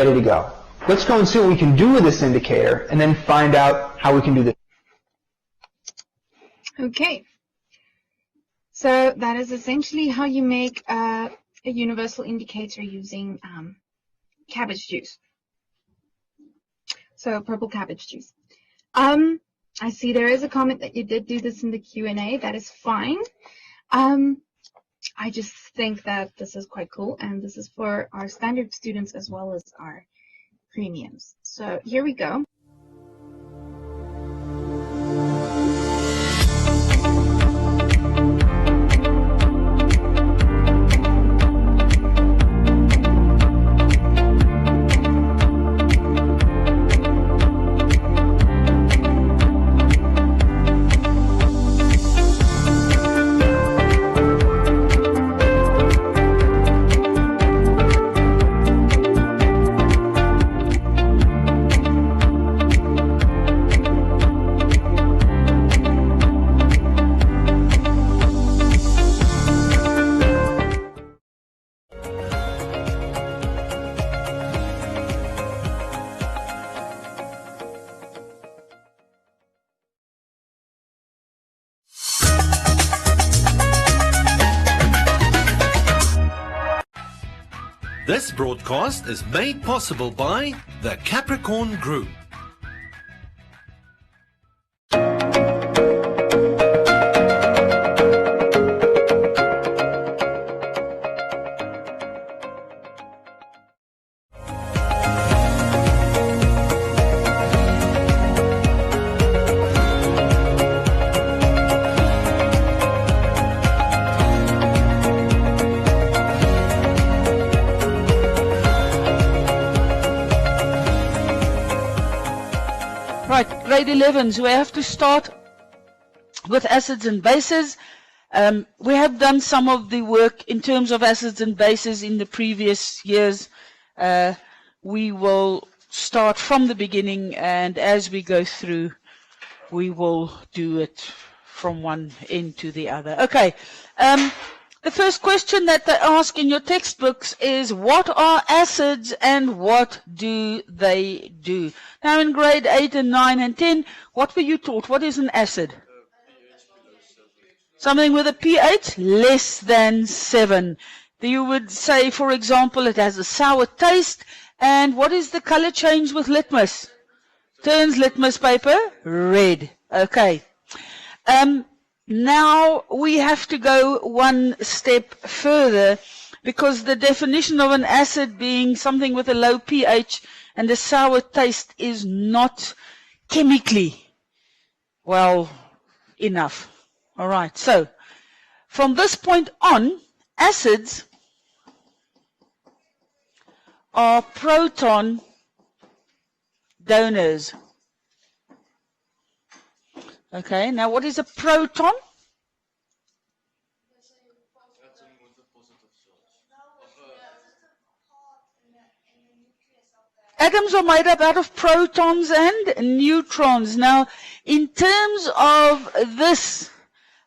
ready to go. Let's go and see what we can do with this indicator and then find out how we can do this. Okay. So that is essentially how you make a universal indicator using cabbage juice. So purple cabbage juice. I see there is a comment that you did do this in the Q&A. That is fine. I just think that this is quite cool, and this is for our standard students as well as our premiums. So here we go. This broadcast is made possible by the Capricorn Group. Right, grade 11s, we have to start with acids and bases. We have done some of the work in terms of acids and bases in the previous years. We will start from the beginning, and as we go through, we will do it from one end to the other. Okay, the first question that they ask in your textbooks is, what are acids and what do they do? Now in grade 8 and 9 and 10, what were you taught? What is an acid? Something with a pH less than 7. You would say, for example, it has a sour taste. And what is the color change with litmus? Turns litmus paper red. Okay. Now we have to go one step further, because the definition of an acid being something with a low pH and a sour taste is not chemically well enough. All right, so from this point on, acids are proton donors. Okay, now what is a proton? Atoms are made up out of protons and neutrons. Now, in terms of this,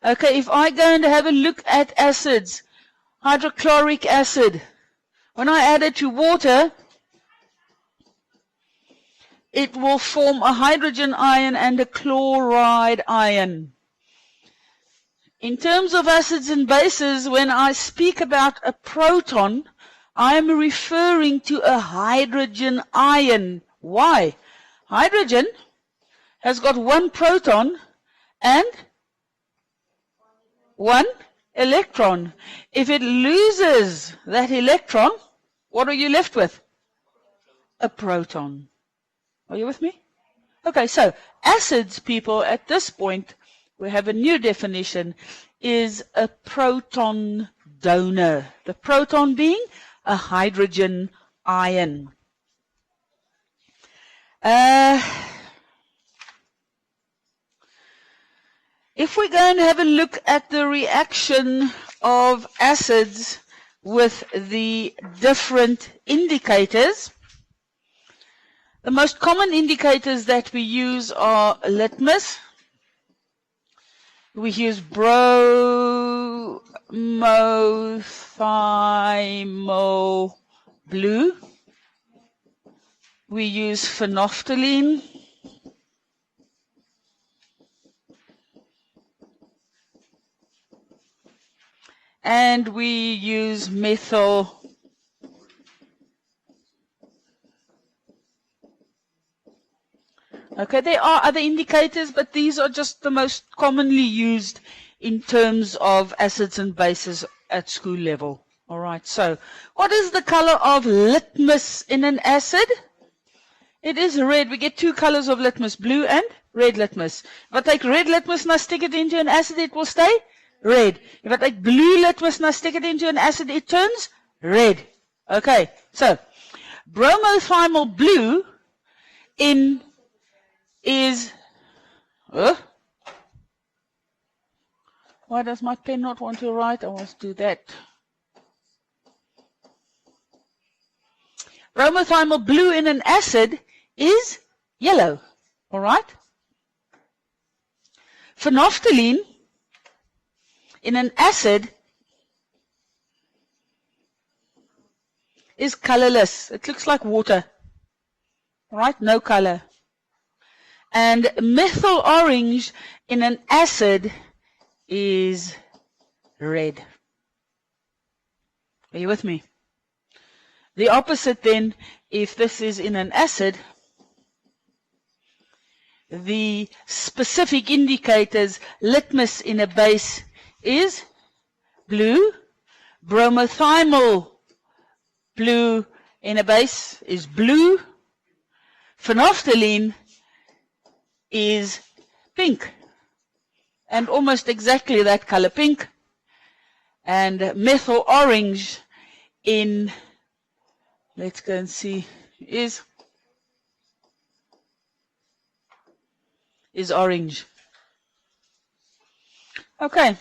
okay, if I go and have a look at acids, hydrochloric acid, when I add it to water, it will form a hydrogen ion and a chloride ion. In terms of acids and bases, when I speak about a proton, I am referring to a hydrogen ion. Why? Hydrogen has got one proton and one electron. If it loses that electron, what are you left with? A proton. Are you with me? Okay, so acids, people, at this point, we have a new definition, is a proton donor. The proton being a hydrogen ion. If we go and have a look at the reaction of acids with the different indicators, the most common indicators that we use are litmus. We use bromo, thymo, blue. we use phenolphthalein. And we use methyl. Okay, there are other indicators, but these are just the most commonly used in terms of acids and bases at school level. All right, so what is the color of litmus in an acid? It is red. We get two colors of litmus, blue and red litmus. If I take red litmus and I stick it into an acid, it will stay red. If I take blue litmus and I stick it into an acid, it turns red. Okay, so bromothiamyl blue is, why does my pen not want to write? I want to do that. Bromothiamyl blue in an acid is yellow. All right? Phenolphthalein in an acid is colorless. It looks like water. All right? No color. And methyl orange in an acid is red. Are you with me? The opposite then, if this is in an acid, the specific indicators, litmus in a base is blue, bromothiamyl blue in a base is blue, phenolphthalein is pink, and almost exactly that color, pink, and methyl orange in, let's go and see, is orange. Okay.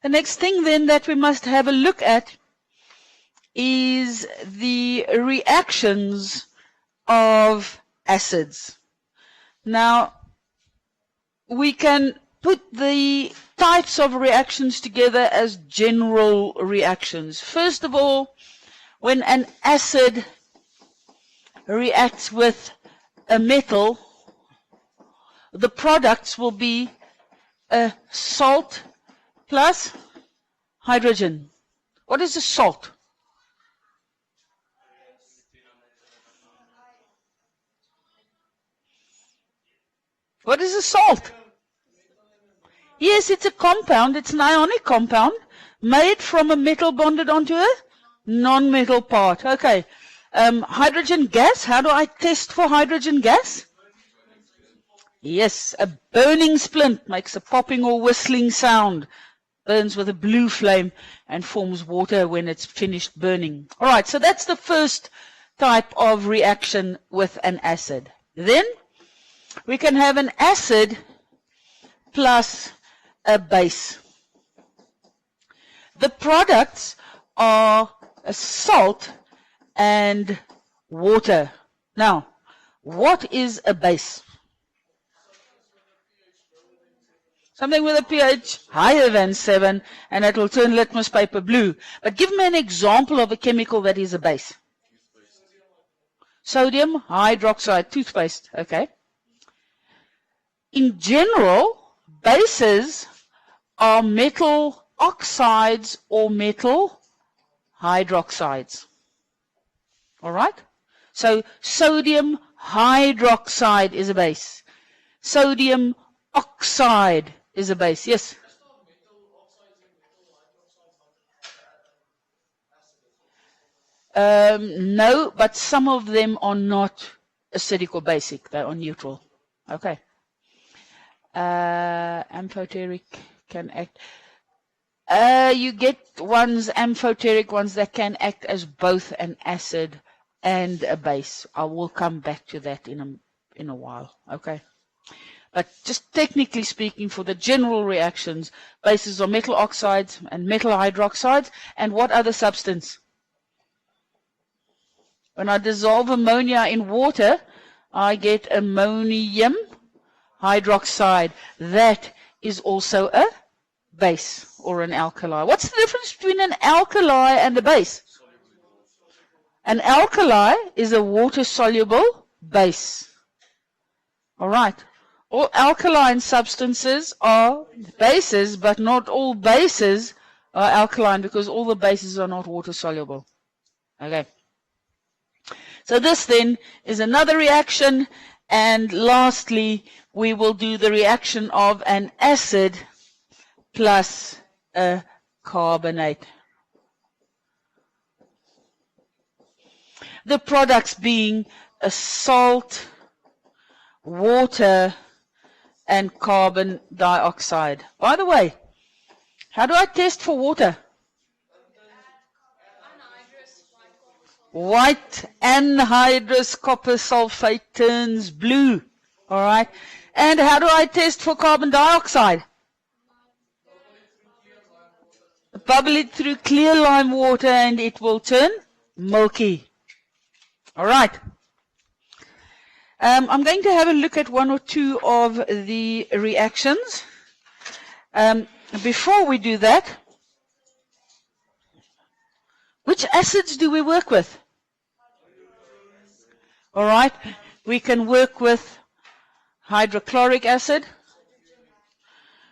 The next thing then that we must have a look at is the reactions of acids. Now, we can put the types of reactions together as general reactions. First of all, when an acid reacts with a metal, the products will be a salt plus hydrogen. What is a salt? What is a salt? Yes, it's a compound. It's an ionic compound made from a metal bonded onto a non-metal part. Okay. Hydrogen gas. How do I test for hydrogen gas? Yes, a burning splint makes a popping or whistling sound. Burns with a blue flame and forms water when it's finished burning. All right, so that's the first type of reaction with an acid. Then we can have an acid plus a base. The products are a salt and water. Now, what is a base? Something with a pH higher than 7, and it will turn litmus paper blue. But give me an example of a chemical that is a base. Sodium hydroxide, toothpaste. Okay. In general, bases are metal oxides or metal hydroxides. All right? So sodium hydroxide is a base. Sodium oxide is a base. Yes? No, but some of them are not acidic or basic. They are neutral. Okay. Amphoteric can act. You get ones, amphoteric ones, that can act as both an acid and a base. I will come back to that in a while. Okay. But just technically speaking, for the general reactions, bases are metal oxides and metal hydroxides. And what other substance? When I dissolve ammonia in water, I get ammonium hydroxide. That is also a base or an alkali. What's the difference between an alkali and a base? An alkali is a water-soluble base. All right. All alkaline substances are bases, but not all bases are alkaline because all the bases are not water-soluble. Okay. So this then is another reaction. And lastly, we will do the reaction of an acid plus a carbonate. The products being a salt, water, and carbon dioxide. By the way, how do I test for water? White anhydrous copper sulfate turns blue. All right. And how do I test for carbon dioxide? Bubble it through clear lime water and it will turn milky. All right. I'm going to have a look at one or two of the reactions. Before we do that, which acids do we work with? All right. We can work with hydrochloric acid.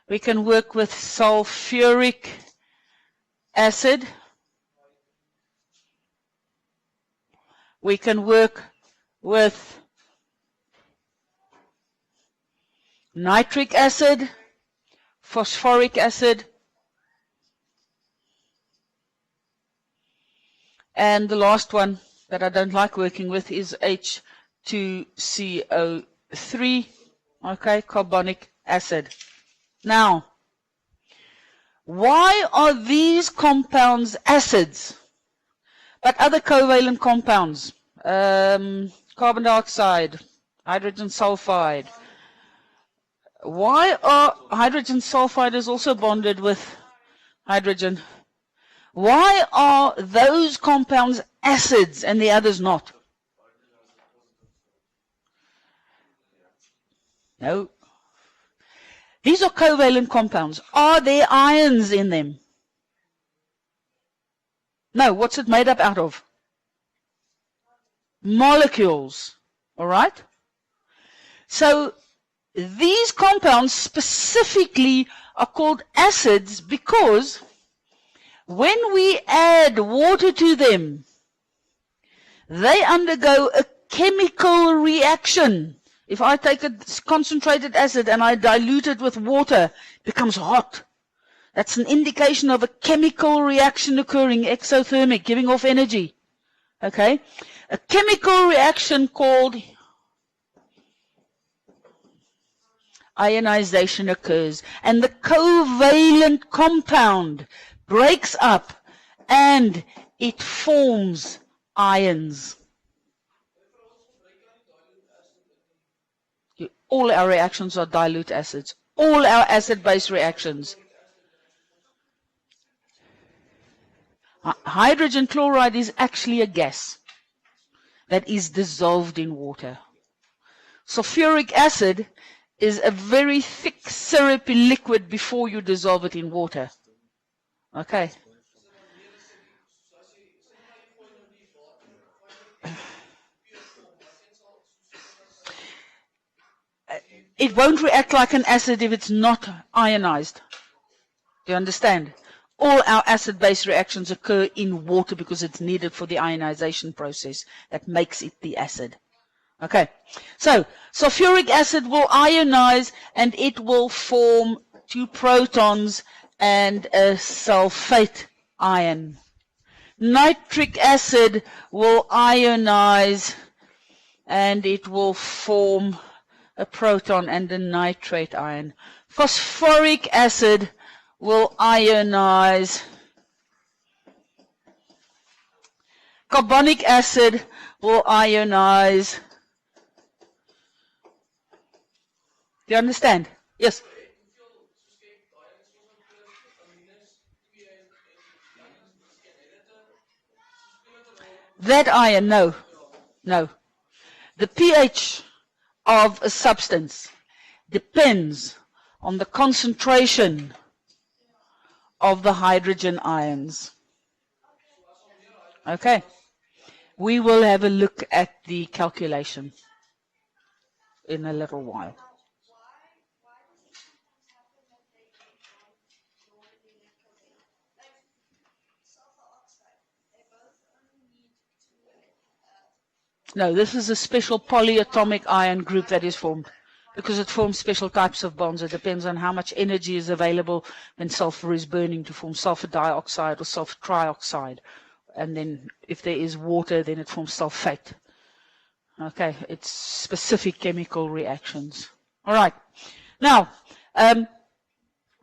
We can work with sulfuric acid. We can work with nitric acid, phosphoric acid, and the last one that I don't like working with is H2CO3, okay, carbonic acid. Now, why are these compounds acids, but other covalent compounds, carbon dioxide, hydrogen sulfide? Why are hydrogen sulfide is also bonded with hydrogen? Why are those compounds acids and the others not? No. These are covalent compounds. Are there ions in them? No. What's it made up out of? Molecules. All right? So, these compounds specifically are called acids because when we add water to them, they undergo a chemical reaction. If I take a concentrated acid and I dilute it with water, it becomes hot. That's an indication of a chemical reaction occurring, exothermic, giving off energy. Okay? A chemical reaction called ionization occurs, and the covalent compound breaks up and it forms ions. All our reactions are dilute acids. All our acid-base reactions. Hydrogen chloride is actually a gas that is dissolved in water. Sulfuric acid is a very thick, syrupy liquid before you dissolve it in water. Okay. It won't react like an acid if it's not ionized. Do you understand? All our acid-base reactions occur in water because it's needed for the ionization process that makes it the acid. Okay, so sulfuric acid will ionize and it will form 2 protons and a sulfate ion. Nitric acid will ionize and it will form a proton and a nitrate ion. Phosphoric acid will ionize. Carbonic acid will ionize. Do you understand? Yes. That ion, no. No. The pH of a substance depends on the concentration of the hydrogen ions. Okay. We will have a look at the calculation in a little while. No, this is a special polyatomic ion group that is formed because it forms special types of bonds. It depends on how much energy is available when sulfur is burning to form sulfur dioxide or sulfur trioxide. And then if there is water, then it forms sulfate. Okay, it's specific chemical reactions. All right. Now,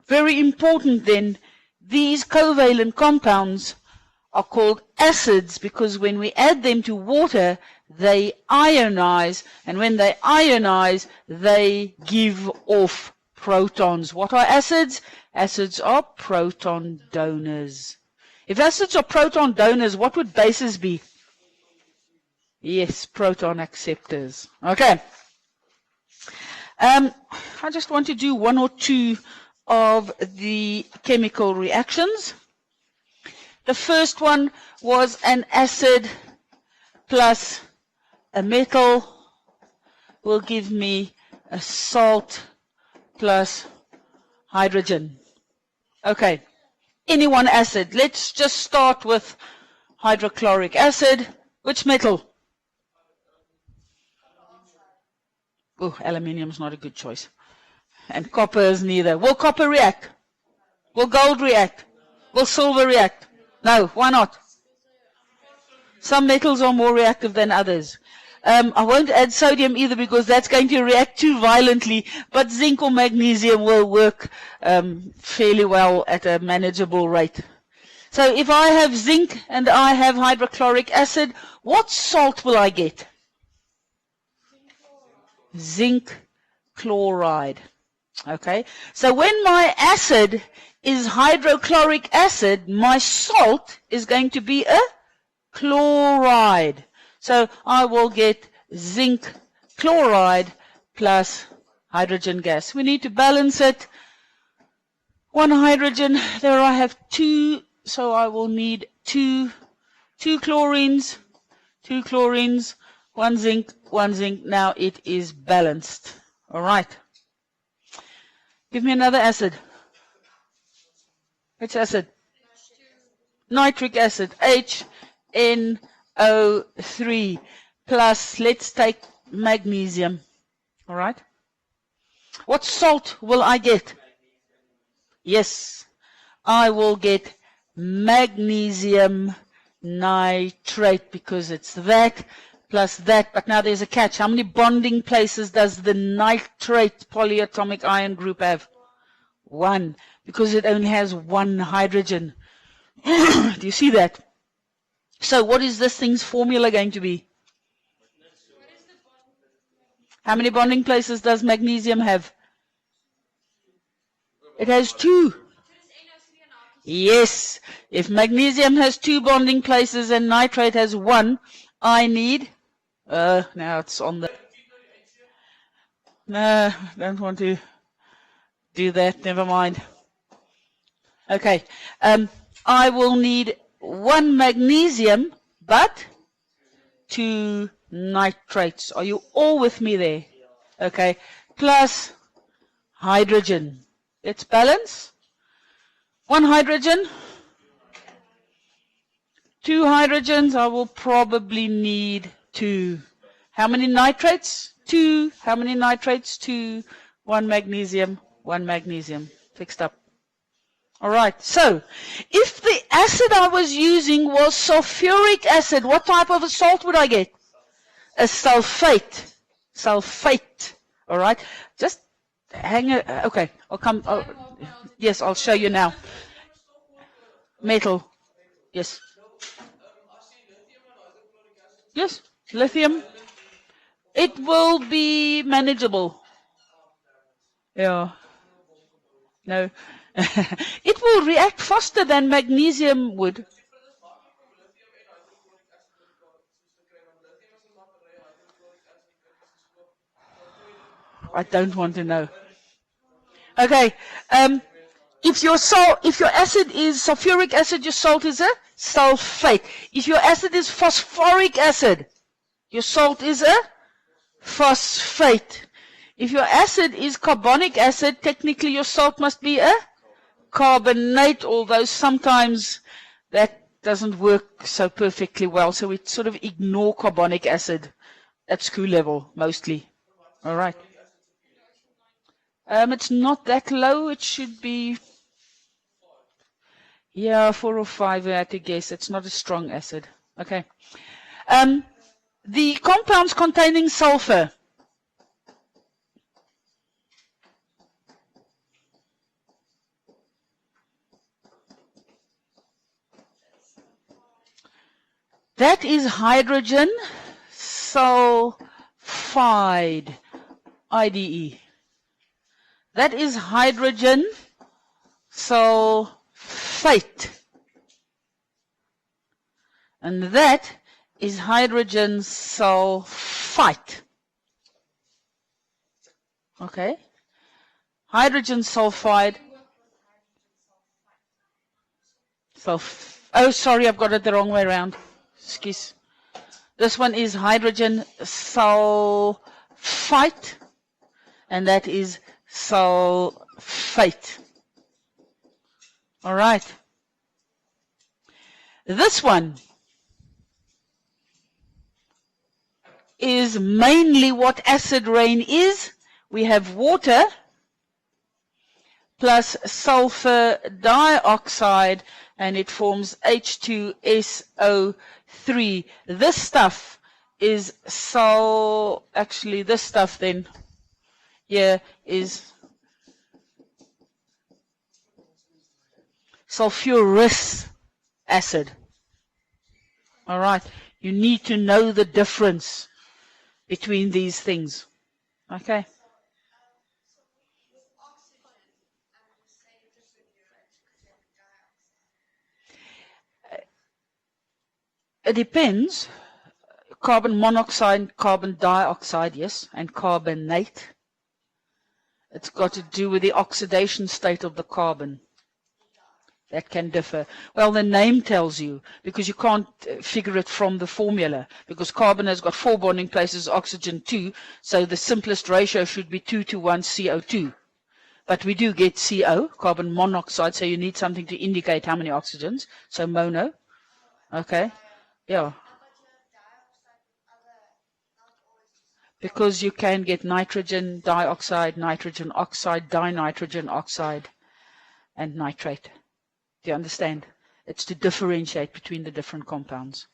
very important then, these covalent compounds are called acids because when we add them to water, they ionize, and when they ionize, they give off protons. What are acids? Acids are proton donors. If acids are proton donors, what would bases be? Yes, proton acceptors. Okay. I just want to do one or two of the chemical reactions. The first one was an acid plus a metal will give me a salt plus hydrogen. Okay, any one acid. Let's just start with hydrochloric acid. Which metal? Oh, aluminium's not a good choice. And copper is neither. Will copper react? Will gold react? Will silver react? No, why not? Some metals are more reactive than others. I won't add sodium either because that's going to react too violently, but zinc or magnesium will work fairly well at a manageable rate. So if I have zinc and I have hydrochloric acid, what salt will I get? Zinc chloride. Okay, so when my acid is hydrochloric acid, my salt is going to be a chloride. So I will get zinc chloride plus hydrogen gas. We need to balance it. One hydrogen, there I have two, so I will need two chlorines, one zinc. Now it is balanced. All right. Give me another acid. Which acid? Nitric acid, HNO3 plus, let's take magnesium. All right. What salt will I get? Yes, I will get magnesium nitrate because it's that plus that. But now there's a catch. How many bonding places does the nitrate polyatomic ion group have? One, because it only has one hydrogen. Do you see that? So what is this thing's formula going to be? How many bonding places does magnesium have? It has two. Yes. If magnesium has two bonding places and nitrate has one, I need... now it's on the... No, don't want to do that. Never mind. Okay. I will need one magnesium, but two nitrates. Are you all with me there? Okay. Plus hydrogen. Let's balance. One hydrogen. Two hydrogens. I will probably need two. How many nitrates? Two. How many nitrates? Two. One magnesium. Fixed up. All right. So, if the acid I was using was sulfuric acid, what type of a salt would I get? A sulfate. Sulfate. All right. Just hang it. Okay. I'll come. Yes, I'll show you now. Metal. Yes. Yes. Lithium. It will be manageable. Yeah. No. It will react faster than magnesium would. I don't want to know. Okay. If your acid is sulfuric acid, your salt is a sulfate. If your acid is phosphoric acid, your salt is a phosphate. If your acid is carbonic acid, technically your salt must be a carbonate, although sometimes that doesn't work so perfectly well. So we sort of ignore carbonic acid at school level, mostly. All right. It's not that low. It should be, 4 or 5, I had to guess. It's not a strong acid. Okay. The compounds containing sulfur. That is hydrogen sulfide, IDE. That is hydrogen sulfate. And that is hydrogen sulfite. Okay? Hydrogen sulfide. Oh, sorry, I've got it the wrong way around. Excuse. This one is hydrogen sulfite, and that is sulfate. All right. This one is mainly what acid rain is. We have water plus sulfur dioxide, and it forms H2SO3. This stuff is actually this stuff then here is sulfurous acid. All right. You need to know the difference between these things. Okay. It depends. Carbon monoxide, carbon dioxide, yes, and carbonate. It's got to do with the oxidation state of the carbon. That can differ. Well, the name tells you, because you can't figure it from the formula, because carbon has got 4 bonding places, oxygen 2, so the simplest ratio should be 2 to 1 CO2. But we do get CO, carbon monoxide, so you need something to indicate how many oxygens, so mono. Okay, yeah. Because you can get nitrogen dioxide, nitrogen oxide, dinitrogen oxide, and nitrate. Do you understand? It's to differentiate between the different compounds.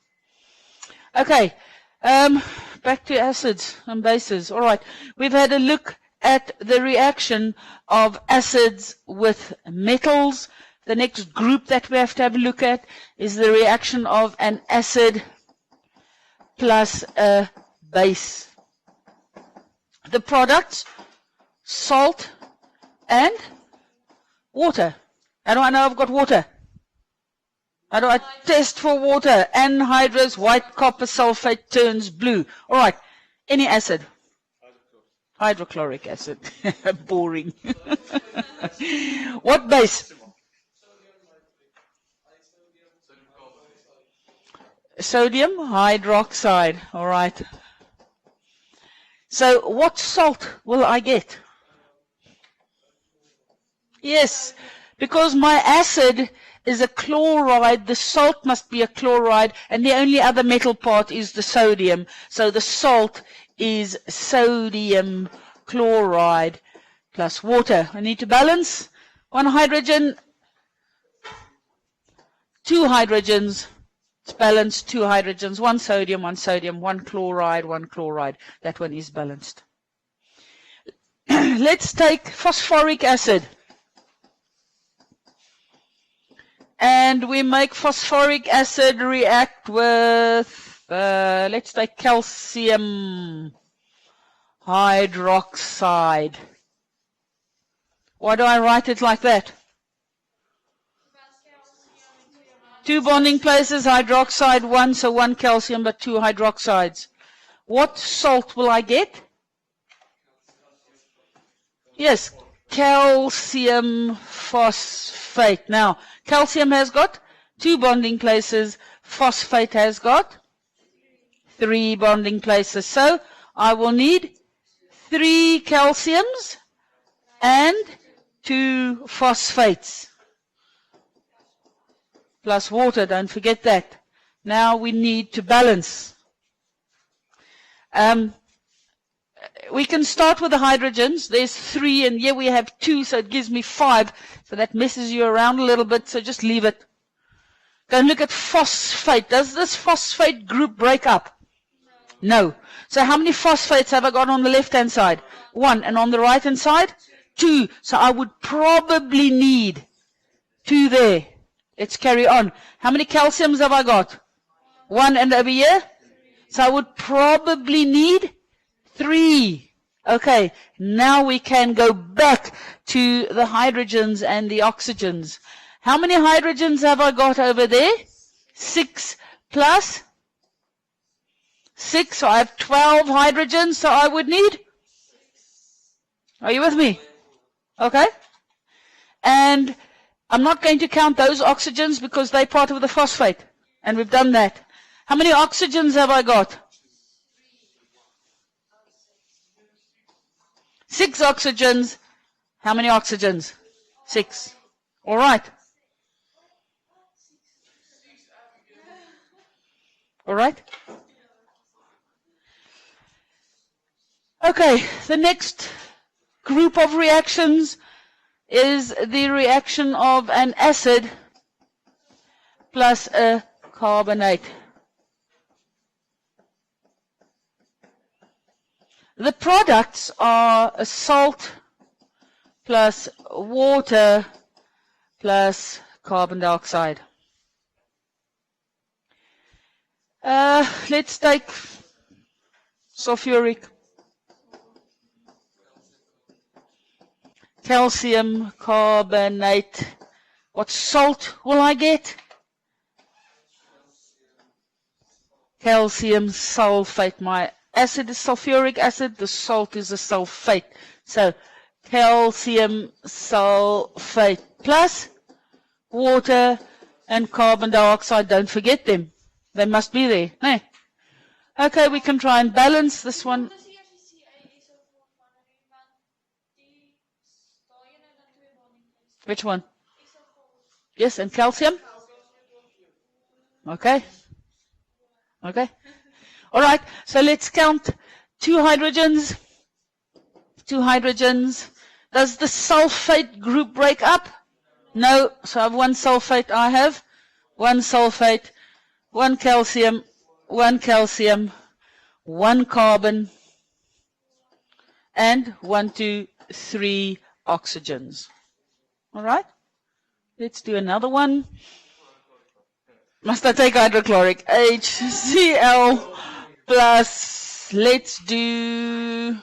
Okay, back to acids and bases. All right, we've had a look at the reaction of acids with metals. The next group that we have to have a look at is the reaction of an acid plus a base. The products, salt and water. How do I know I've got water? How do I test for water? Anhydrous white copper sulfate turns blue. All right. Any acid? Hydrochloric acid. Boring. What base? Sodium hydroxide. All right. So what salt will I get? Yes. Because my acid is a chloride, the salt must be a chloride, and the only other metal part is the sodium. So the salt is sodium chloride plus water. I need to balance. 1 hydrogen, 2 hydrogens. It's balanced, 2 hydrogens, 1 sodium, 1 chloride, 1 chloride. That one is balanced. Let's take phosphoric acid. And we make phosphoric acid react with, let's take calcium hydroxide. Why do I write it like that? 2 bonding places, hydroxide 1, so 1 calcium, but 2 hydroxides. What salt will I get? Yes, calcium phosphate. Now, calcium has got 2 bonding places. Phosphate has got 3 bonding places. So, I will need 3 calciums and 2 phosphates. Plus water, don't forget that. Now we need to balance. We can start with the hydrogens. There's 3 and here we have 2, so it gives me 5. So that messes you around a little bit, so just leave it. Go and look at phosphate. Does this phosphate group break up? No. So how many phosphates have I got on the left-hand side? 1. And on the right-hand side? 2. So I would probably need 2 there. Let's carry on. How many calciums have I got? 1 and over here? So I would probably need 3. Okay, now we can go back to the hydrogens and the oxygens. How many hydrogens have I got over there? 6 plus 6. So I have 12 hydrogens, so I would need? Are you with me? Okay. And I'm not going to count those oxygens because they're part of the phosphate. And we've done that. How many oxygens have I got? 6 oxygens. How many oxygens? 6. All right. All right. Okay, the next group of reactions is the reaction of an acid plus a carbonate. The products are a salt plus water plus carbon dioxide. Let's take sulfuric, calcium carbonate. What salt will I get? Calcium sulfate. My acid is sulfuric acid, the salt is a sulfate. So, calcium sulfate plus water and carbon dioxide. Don't forget them. They must be there. No. Okay, we can try and balance this one. Which one? Yes, and calcium? Okay. Okay. All right, so let's count 2 hydrogens. 2 hydrogens. Does the sulfate group break up? No. So I have 1 sulfate. I have 1 sulfate, 1 calcium, 1 calcium, 1 carbon, and 1, 2, 3 oxygens. All right? Let's do another one. Must I take hydrochloric? HCl plus, let's do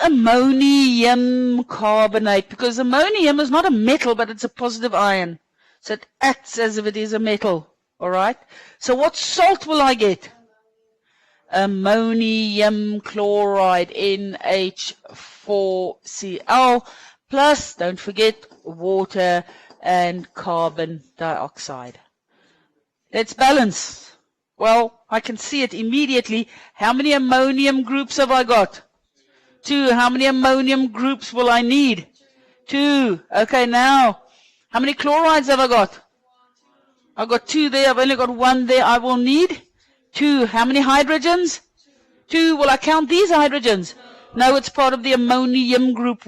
ammonium carbonate, because ammonium is not a metal, but it's a positive ion. So it acts as if it is a metal. All right? So what salt will I get? Ammonium chloride, NH4Cl, plus, don't forget, water and carbon dioxide. Let's balance. Well, I can see it immediately. How many ammonium groups have I got? 2. How many ammonium groups will I need? 2. Okay, now, how many chlorides have I got? I've got 2 there. I've only got 1 there. I will need 2. How many hydrogens? 2. Will I count these hydrogens? No, it's part of the ammonium group.